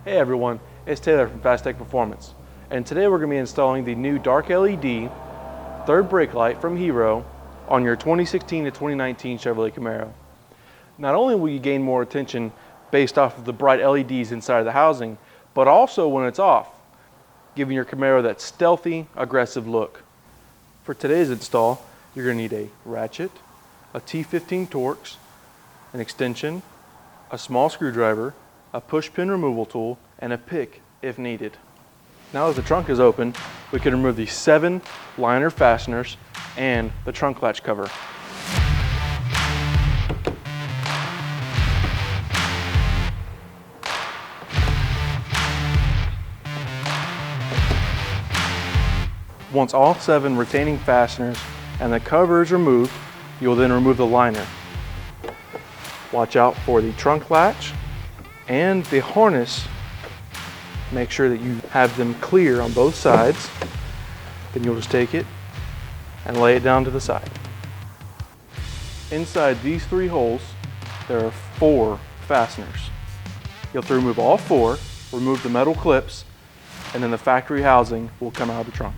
Hey everyone, it's Taylor from Phastek Performance, and today we're going to be installing the new dark LED third brake light from Hero on your 2016 to 2019 Chevrolet Camaro. Not only will you gain more attention based off of the bright LEDs inside of the housing, but also when it's off, giving your Camaro that stealthy, aggressive look. For today's install, you're going to need a ratchet, a T15 Torx, an extension, a small screwdriver, a push pin removal tool, and a pick if needed. Now that the trunk is open, we can remove the 7 liner fasteners and the trunk latch cover. Once all 7 retaining fasteners and the cover is removed, you will then remove the liner. Watch out for the trunk latch and the harness. Make sure that you have them clear on both sides. Then you'll just take it and lay it down to the side. Inside these 3 holes, there are 4 fasteners. You'll have to remove all 4, remove the metal clips, and then the factory housing will come out of the trunk.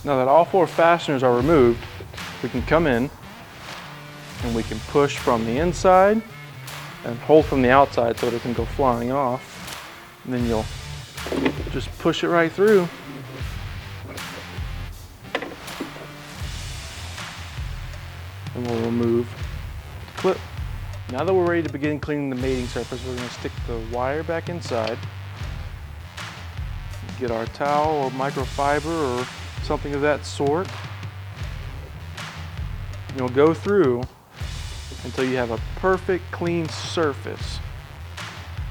Now that all 4 fasteners are removed, we can come in and we can push from the inside and hold from the outside so that it can go flying off. And then you'll just push it right through. And we'll remove the clip. Now that we're ready to begin cleaning the mating surface, we're going to stick the wire back inside. Get our towel or microfiber or something of that sort. You'll go through until you have a perfect clean surface,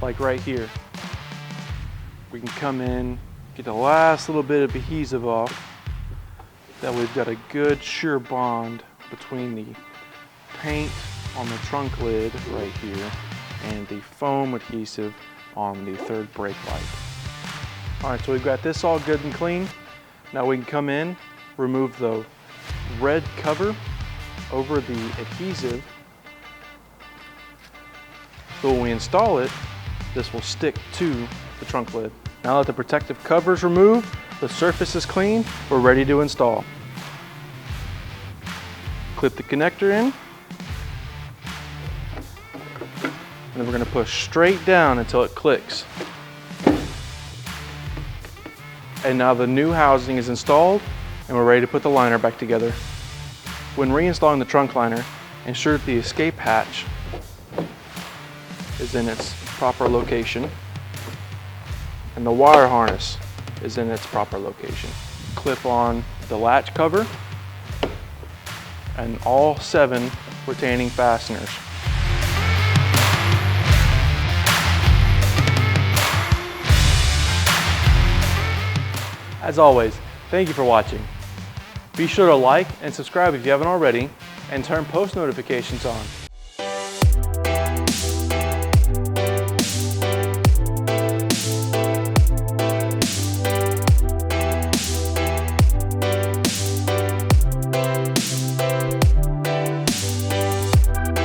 like right here. We can come in, get the last little bit of adhesive off. That way we've got a good sure bond between the paint on the trunk lid right here and the foam adhesive on the third brake light. All right, so we've got this all good and clean. Now we can come in, remove the red cover over the adhesive. So when we install it, this will stick to the trunk lid. Now that the protective cover is removed, the surface is clean, we're ready to install. Clip the connector in, and then we're going to push straight down until it clicks. And now the new housing is installed and we're ready to put the liner back together. When reinstalling the trunk liner, ensure that the escape hatch is in its proper location and the wire harness is in its proper location. Clip on the latch cover and all 7 retaining fasteners. As always, thank you for watching. Be sure to like and subscribe if you haven't already, and turn post notifications on.